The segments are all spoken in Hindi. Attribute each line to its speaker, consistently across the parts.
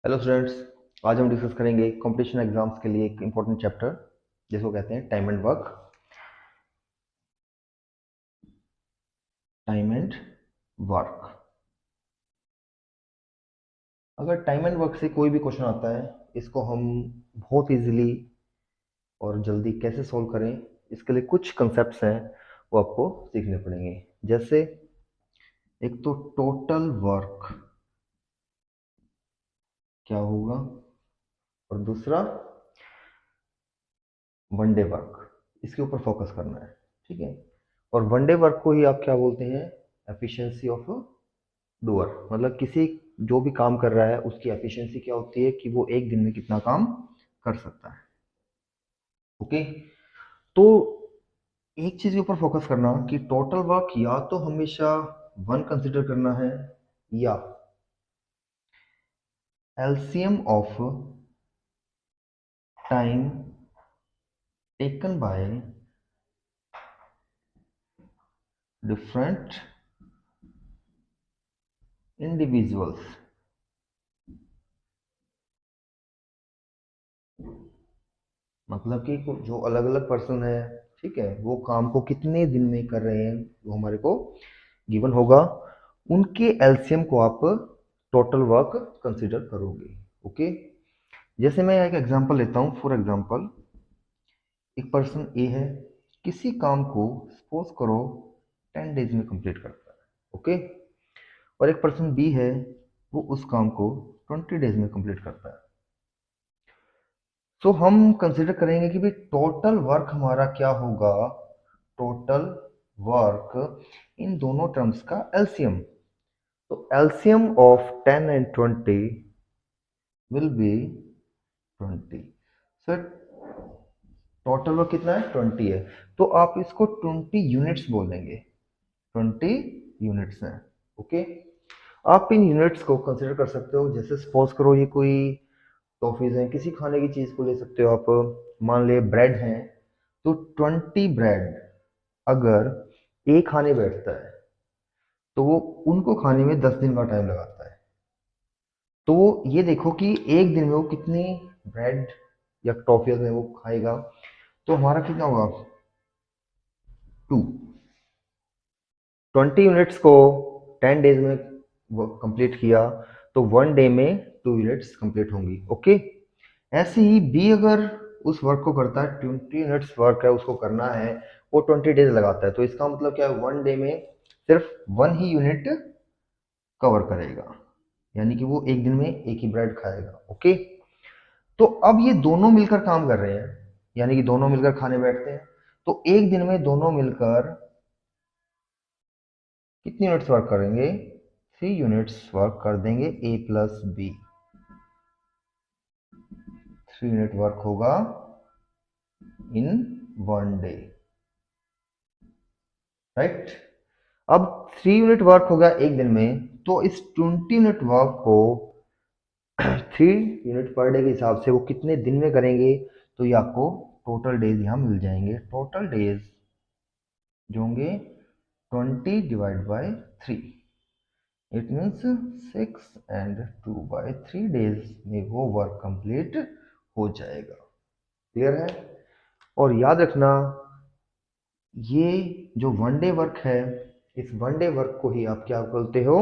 Speaker 1: Hello students. आज हम डिस्कस करेंगे कंपटीशन एग्जाम्स के लिए एक इम्पोर्टेंट चैप्टर जिसको कहते हैं time and work. Time and work. अगर टाइम एंड वर्क से कोई भी क्वेश्चन आता है, इसको हम बहुत इजीली और जल्दी कैसे सॉल्व करें, इसके लिए कुछ कंसेप्ट्स हैं वो आपको सीखने पड़ेंगे। जैसे एक तो टोटल वर्क क्या होगा, और दूसरा वन डे वर्क। इसके ऊपर फोकस करना है, ठीक है। और वन डे वर्क को ही आप क्या बोलते हैं? Efficiency of doer. मतलब किसी जो भी काम कर रहा है उसकी एफिशिएंसी क्या होती है कि वो एक दिन में कितना काम कर सकता है। ओके। तो एक चीज के ऊपर फोकस करना कि टोटल वर्क या तो हमेशा वन कंसिडर करना है, या LCM of time taken by different individuals. मतलब कि जो अलग अलग पर्सन है, ठीक है, वो काम को कितने दिन में कर रहे हैं वो हमारे को गिवन होगा। उनके एलसीएम को आप टोटल वर्क कंसिडर करोगे। ओके। जैसे मैं एक एग्जांपल लेता हूँ। फॉर एग्जांपल, एक पर्सन ए है, किसी काम को सपोज करो 10 डेज में कंप्लीट करता है। ओके। और एक पर्सन बी है, वो उस काम को 20 डेज में कंप्लीट करता है। सो हम कंसिडर करेंगे कि भाई टोटल वर्क हमारा क्या होगा। टोटल वर्क इन दोनों टर्म्स का एलसीएम। तो LCM of 10 and 20 will be 20। Sir total work कितना है? 20 है। तो आप इसको 20 यूनिट्स बोलेंगे। 20 यूनिट्स हैं। ओके। आप इन यूनिट्स को कंसिडर कर सकते हो। जैसे सपोज करो ये कोई टॉफीज हैं, किसी खाने की चीज को ले सकते हो आप। मान ले ब्रेड हैं, तो 20 ब्रेड अगर एक खाने बैठता है तो वो उनको खाने में 10 दिन का टाइम लगाता है। तो ये देखो कि एक दिन में वो कितनी ब्रेड या टॉफियाज में वो खाएगा। तो हमारा कितना होगा? 2। 20 यूनिट्स को 10 डेज में कंप्लीट किया, तो 1 डे में 2 यूनिट्स कंप्लीट होंगी। ओके। ऐसे ही बी अगर उस वर्क को करता है, 20 यूनिट्स वर्क है उसको करना है, वो 20 डेज लगाता है। तो इसका मतलब क्या है? 1 डे में सिर्फ 1 ही यूनिट कवर करेगा, यानी कि वो एक दिन में एक ही ब्रेड खाएगा। ओके। तो अब ये दोनों मिलकर काम कर रहे हैं, यानी कि दोनों मिलकर खाने बैठते हैं। तो एक दिन में दोनों मिलकर कितनी यूनिट्स वर्क करेंगे? 3 यूनिट्स वर्क कर देंगे। ए प्लस बी, 3 यूनिट वर्क होगा इन 1 डे, राइट। अब 3 यूनिट वर्क होगा एक दिन में, तो इस 20 यूनिट वर्क को 3 यूनिट पर डे के हिसाब से वो कितने दिन में करेंगे, तो ये आपको टोटल डेज यहाँ मिल जाएंगे। टोटल डेज जो होंगे 20 divide by 3, it means 6 and 2/3 days में वो वर्क कंप्लीट हो जाएगा। क्लियर है? और याद रखना, ये जो 1 डे वर्क है, इस 1 डे वर्क को ही आप क्या बोलते हो?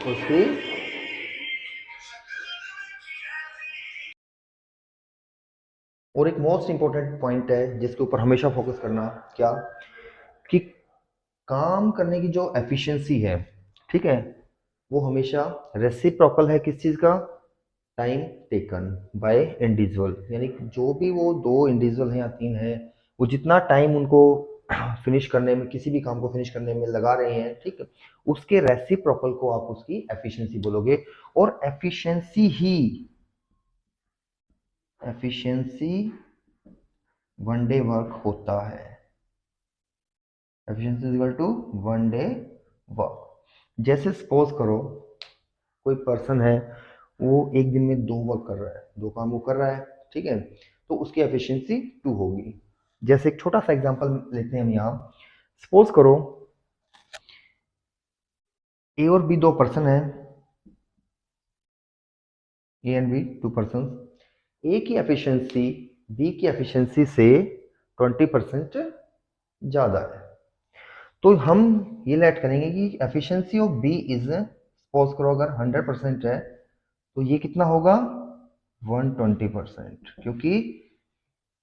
Speaker 1: उसकी और एक मोस्ट इंपॉर्टेंट पॉइंट है जिसके ऊपर हमेशा फोकस करना, क्या कि काम करने की जो एफिशिएंसी है, ठीक है, वो हमेशा रेसिप्रोकल है। किस चीज का? Time taken by individual. यानी कि जो भी वो दो इंडिविजुअल हैं या तीन हैं, वो जितना टाइम उनको फिनिश करने में, किसी भी काम को फिनिश करने में लगा रहे हैं, ठीक है, उसके रेसिप्रोकल को आप उसकी एफिशिएंसी बोलोगे। और एफिशिएंसी 1 डे वर्क होता है। Efficiency is equal to 1 day work. जैसे सपोज करो कोई पर्सन है, वो एक दिन में दो वर्क कर रहा है, दो काम वो कर रहा है, ठीक है, तो उसकी एफिशिएंसी 2 होगी। जैसे एक छोटा सा एग्जांपल लेते हैं हम यहाँ। सपोज करो ए और बी दो पर्सन है, ए एंड बी 2 पर्सन, ए की एफिशिएंसी बी की एफिशिएंसी से 20% ज़्यादा है। तो हम ये लेट करेंगे कि efficiency of B is, suppose करो अगर 100% है तो ये कितना होगा 120%, क्योंकि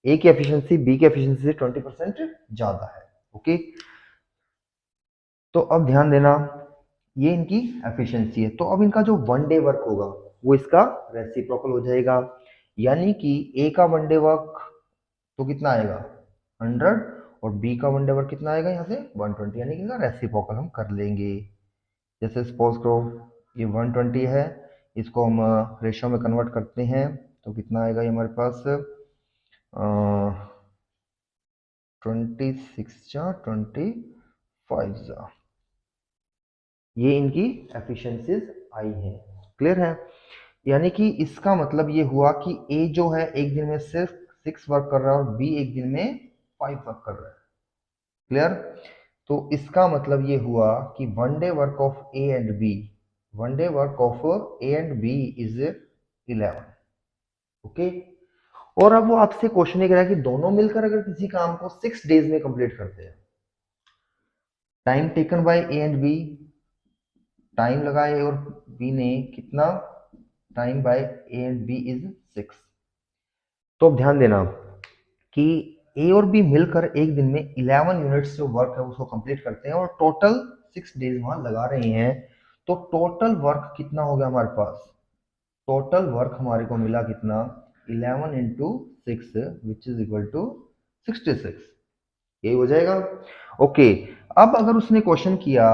Speaker 1: ए की एफिशिएंसी बी की एफिशिएंसी से 20% ज़्यादा है। ओके, तो अब ध्यान देना, ये इनकी एफिशिएंसी है, तो अब इनका जो वन डे वर्क होगा वो इसका रेसिप्रोकल हो जाएगा, यानी कि ए का वन डे वर्क तो कितना आएगा 100, और बी का वन डे वर्क कितना आएगा यहाँ से 120, यानी कि इनका रेसिप्रोकल हम कर लेंगे। जैसे सपोज करो ये 120 है, इसको हम रेशो में कन्वर्ट करते हैं तो कितना आएगा ये हमारे पास 26 जा 25 जा, ये इनकी एफिशिएंसीज आई हैं। क्लियर है? यानी कि इसका मतलब ये हुआ कि ए जो है एक दिन में सिर्फ 6 वर्क कर रहा है और बी एक दिन में 5 वर्क कर रहा है। क्लियर? तो इसका मतलब ये हुआ कि one day work of A and B, one day work of A and B is 11। Okay, और अब वो आपसे क्वेश्चन ये कह रहा है कि दोनों मिलकर अगर किसी काम को 6 डेज में कंप्लीट करते हैं, time taken by A and B, time लगा ए और बी ने कितना, time by A and B is 6। तो अब ध्यान देना कि ए और बी मिलकर एक दिन में 11 यूनिट्स जो वर्क है उसको कंप्लीट करते हैं और टोटल 6 डेज वहां लगा रहे हैं। तो टोटल वर्क कितना हो गया हमारे पास, टोटल वर्क हमारे को मिला कितना 11 into 6 which is equal to 66, यही हो जाएगा। ओके, अब अगर उसने क्वेश्चन किया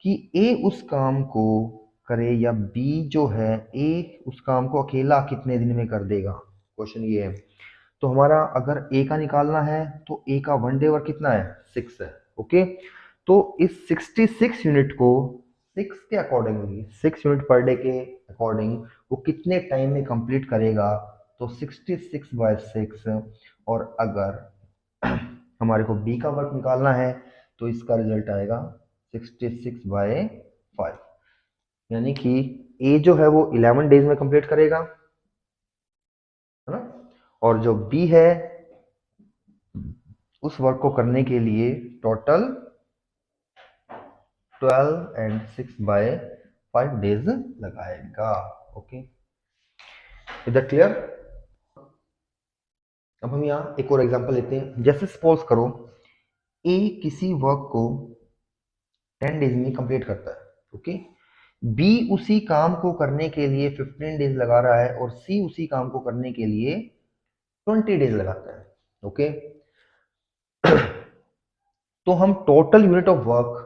Speaker 1: कि ए उस काम को करे या बी जो है ए उस काम को अकेला कितने दिन में कर देगा, क्वेश्चन ये है। तो हमारा अगर ए का निकालना है तो ए का वन डे वर्क कितना है 6 है। ओके, तो इस 66 यूनिट को 6 के अकॉर्डिंगली, 6 यूनिट पर डे के अकॉर्डिंग वो कितने टाइम में कंप्लीट करेगा, तो 66/6। और अगर हमारे को बी का वर्क निकालना है तो इसका रिजल्ट आएगा 66/5, यानी कि ए जो है वो 11 डेज में कंप्लीट करेगा, है ना, और जो बी है उस वर्क को करने के लिए टोटल 12 एंड 6/5 डेज लगाएगा। ओके, इधर क्लियर? अब हम यहाँ एक और एग्जांपल लेते हैं। जैसे सपोज करो ए किसी वर्क को 10 डेज में कंप्लीट करता है, ओके, बी उसी काम को करने के लिए 15 डेज लगा रहा है और सी उसी काम को करने के लिए 20 डेज लगाता है। ओके, तो हम टोटल यूनिट ऑफ वर्क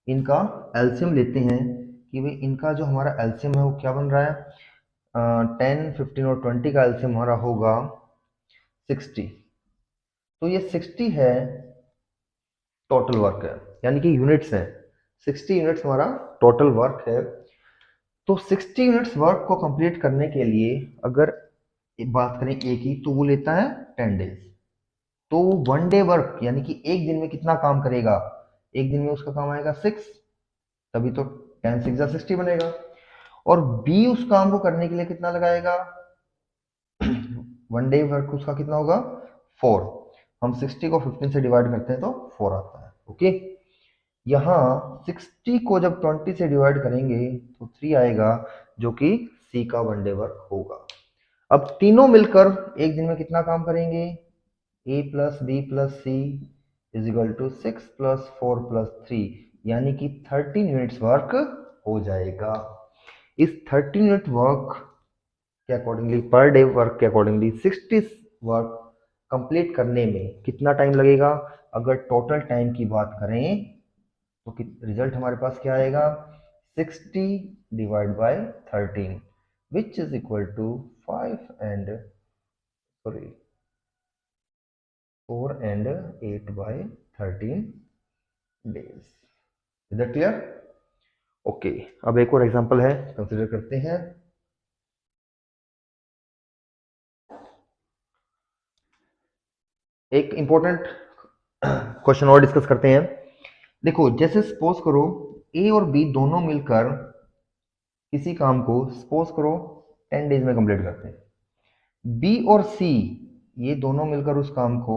Speaker 1: इनका एलसीएम लेते हैं कि भाई इनका जो हमारा एलसीएम है वो क्या बन रहा है 10, 15 और 20 का एलसीएम हमारा होगा 60। तो ये 60 है टोटल वर्क है, यानी कि यूनिट्स हैं, 60 यूनिट्स हमारा टोटल वर्क है। तो 60 यूनिट्स वर्क को कंप्लीट करने के लिए अगर बात करें ए की तो वो लेता है 10 डेज। तो वन डे वर्क यानी कि एक दिन में कितना काम करेगा, एक दिन में उसका काम आएगा 6, तभी तो 10 6 60 बनेगा। और बी उस काम को करने के लिए कितना लगाएगा, वन डे वर्क उसका कितना होगा 4, हम 60 को 15 से डिवाइड करते हैं तो 4 आता है। ओके, यहाँ 60 को जब 20 से डिवाइड करेंगे तो 3 आएगा, जो कि सी का वन डे वर्क होगा। अब तीनों मिलकर एक दिन में कितना काम करेंगे, A plus B plus C is equal to 6 + 4 + 3, यानी कि 13 यूनिट्स वर्क हो जाएगा। इस 13 यूनिट वर्क के अकॉर्डिंगली, पर डे वर्क के अकॉर्डिंगली 60 वर्क कंप्लीट करने में कितना टाइम लगेगा, अगर टोटल टाइम की बात करें तो रिजल्ट हमारे पास क्या आएगा 60 divide by 13 which is equal to 4 and 8/13 days. Is that clear? Okay, अब एक और एग्जांपल है, कंसीडर करते हैं। एक इंपॉर्टेंट क्वेश्चन और डिस्कस करते हैं। देखो, जैसे सपोज करो ए और बी दोनों मिलकर किसी काम को, सपोज करो 10 डेज में कंप्लीट करते हैं। बी और सी ये दोनों मिलकर उस काम को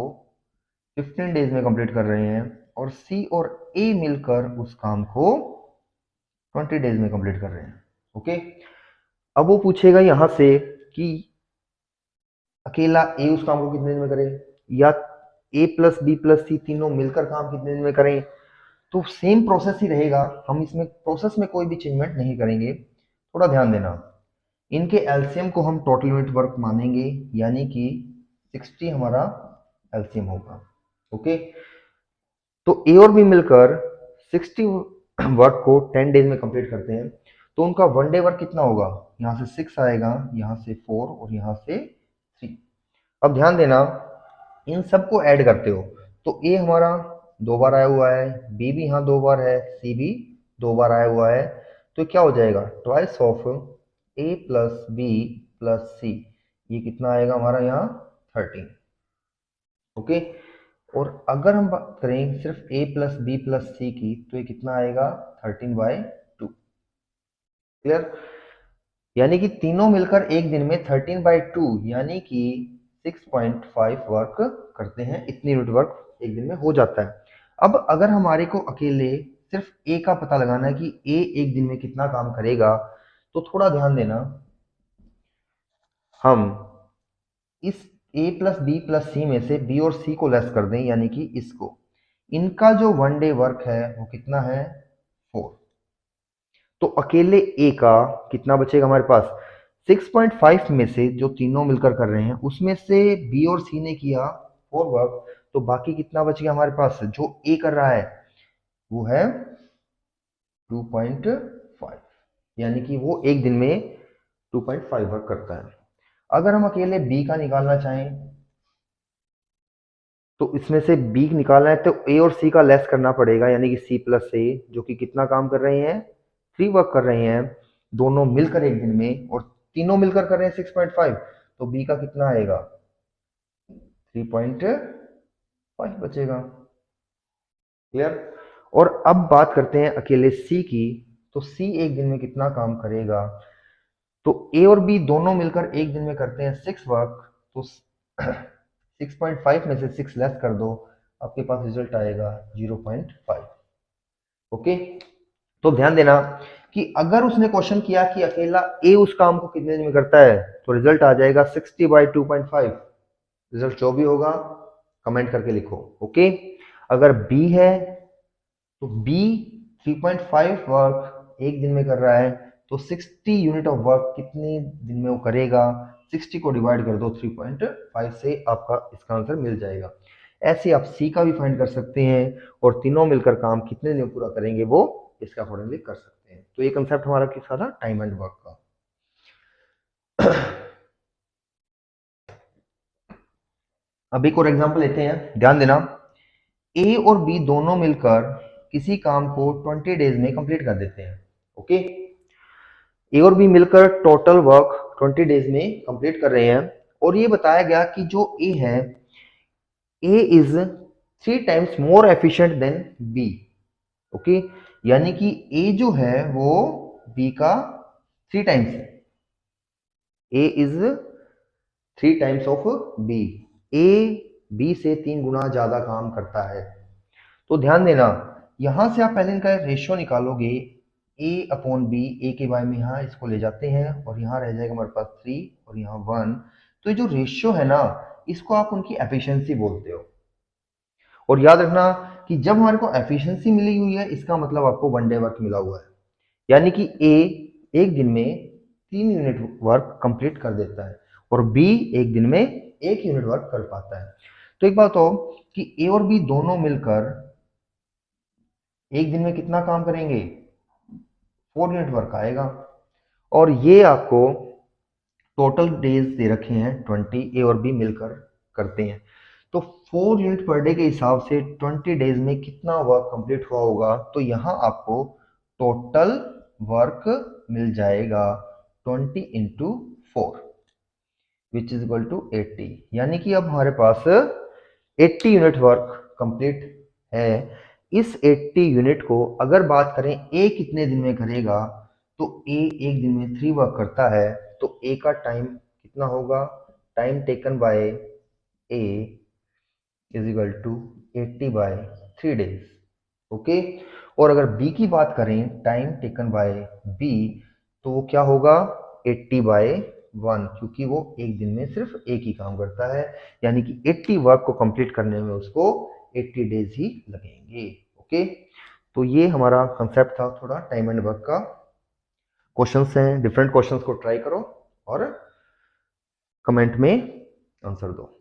Speaker 1: 15 डेज में कंप्लीट कर रहे हैं, और सी और ए मिलकर उस काम को 20 डेज में कंप्लीट कर रहे हैं। ओके, अब वो पूछेगा यहां से कि अकेला ए उस काम को कितने दिन में करे, या ए प्लस बी प्लस सी तीनों मिलकर काम कितने दिन में करें। तो सेम प्रोसेस ही रहेगा, हम इसमें प्रोसेस में कोई भी चेंजमेंट नहीं करेंगे। थोड़ा ध्यान देना, इनके एलसीएम को हम टोटल यूनिट वर्क मानेंगे, यानी कि 60 हमारा एलसीएम होगा। ओके, तो ए और बी मिलकर 60 वर्क को 10 डेज में कंप्लीट करते हैं, तो उनका वन डे वर्क कितना होगा, यहाँ से 6 आएगा, यहाँ से 4 और यहाँ से 3। अब ध्यान देना, इन सबको ऐड करते हो तो ए हमारा 2 बार आया हुआ है, बी भी यहाँ 2 बार है, सी भी 2 बार आया हुआ है, तो क्या हो जाएगा, twice of A plus B plus C, ये कितना आएगा हमारा यहाँ 13। ओके, और अगर हम बात करें सिर्फ ए प्लस बी प्लस सी की, तो ये कितना आएगा 13/2। क्लियर, यानी कि तीनों मिलकर एक दिन में 13/2 यानी कि 6.5 वर्क करते हैं, इतनी यूनिट वर्क एक दिन में हो जाता है। अब अगर हमारे को अकेले सिर्फ ए का पता लगाना है कि ए एक दिन में कितना काम करेगा, तो थोड़ा ध्यान देना, हम इस ए प्लस बी प्लस सी में से बी और सी को लेस कर दें, यानी कि इसको, इनका जो वन डे वर्क है वो कितना है 4। तो अकेले ए का कितना बचेगा हमारे पास, 6.5 में से जो तीनों मिलकर कर रहे हैं उसमें से बी और सी ने किया 4 वर्क, तो बाकी कितना बच गया हमारे पास, जो ए कर रहा है वो है 2.5, यानी कि वो एक दिन में 2.5 वर्क करता है। अगर हम अकेले बी का निकालना चाहें, तो इसमें से बी निकालना है तो ए और सी का लेस करना पड़ेगा, यानी कि सी प्लस ए, जो कि कितना काम कर रहे हैं 3 वर्क कर रहे हैं दोनों मिलकर एक दिन में, और तीनों मिलकर कर रहे हैं 6.5, तो बी का कितना आएगा 3.5 बचेगा। क्लियर, और अब बात करते हैं अकेले सी की, तो सी एक दिन में कितना काम करेगा, तो ए और बी दोनों मिलकर एक दिन में करते हैं 6 वर्क, तो 6.5 में से 6 लेस कर दो, आपके पास रिजल्ट आएगा 0.5। ओके, तो ध्यान देना कि अगर उसने क्वेश्चन किया कि अकेला ए उस काम को कितने दिन में करता है, तो रिजल्ट आ जाएगा 60/2.5। रिजल्ट जो भी होगा कमेंट करके लिखो। ओके, अगर बी है तो बी 3.5 वर्क एक दिन में कर रहा है, तो 60 यूनिट ऑफ वर्क कितने दिन में वो करेगा, 60 को डिवाइड कर दो 3.5 से, आपका इसका आंसर मिल जाएगा। ऐसे आप सी का भी फाइंड कर सकते हैं, और तीनों मिलकर काम कितने दिन में पूरा करेंगे वो इसका अकॉर्डिंगली कर सकते हैं। तो ये कंसेप्ट हमारा किसका था, टाइम एंड वर्क का। अब एक और एग्जांपल लेते हैं, ध्यान देना, ए और बी दोनों मिलकर किसी काम को 20 डेज में कंप्लीट कर देते हैं। ओके, ए और बी मिलकर टोटल वर्क 20 डेज में कंप्लीट कर रहे हैं, और ये बताया गया कि जो ए है, A is 3 times more efficient than B. Okay, यानी कि ए जो है वो बी का 3 टाइम्स है, A is 3 times of B, A B से 3 गुना ज्यादा काम करता है। तो ध्यान देना, यहां से आप पहले इनका रेशियो निकालोगे, a अपॉन बी, ए के बाय में यहाँ इसको ले जाते हैं, और यहाँ रह जाएगा हमारे पास 3 और यहाँ 1। तो ये जो रेशियो है ना, इसको आप उनकी एफिशिएंसी बोलते हो। और याद रखना कि जब हमारे को एफिशिएंसी मिली हुई है, इसका मतलब आपको वन डे वर्क मिला हुआ है, यानी कि ए एक दिन में 3 यूनिट वर्क कंप्लीट कर देता है, और बी एक दिन में 1 यूनिट वर्क कर पाता है। तो एक बात हो कि ए और बी दोनों मिलकर एक दिन में कितना काम करेंगे, 4 यूनिट वर्क आएगा, और ये आपको टोटल डेज दे रखे हैं 20, ए और बी मिलकर करते हैं, तो 4 यूनिट पर डे के हिसाब से 20 डेज में कितना वर्क कंप्लीट हुआ होगा, तो यहाँ आपको टोटल वर्क मिल जाएगा 20 into 4 which is equal to 80, यानी कि अब हमारे पास 80 यूनिट वर्क कंप्लीट है। इस 80 यूनिट को अगर बात करें ए कितने दिन में करेगा, तो ए एक दिन में 3 वर्क करता है, तो ए का टाइम कितना होगा, time taken by A is equal to 80/3 days। Okay. और अगर बी की बात करें, टाइम टेकन बाय बी, तो वो क्या होगा, 80/1, क्योंकि वो एक दिन में सिर्फ एक ही काम करता है, यानी कि 80 वर्क को कंप्लीट करने में उसको 80 डेज ही लगेंगे। ओके। तो ये हमारा कंसेप्ट था थोड़ा टाइम एंड वर्क का। क्वेश्चंस हैं, डिफरेंट क्वेश्चंस को ट्राई करो और कमेंट में आंसर दो।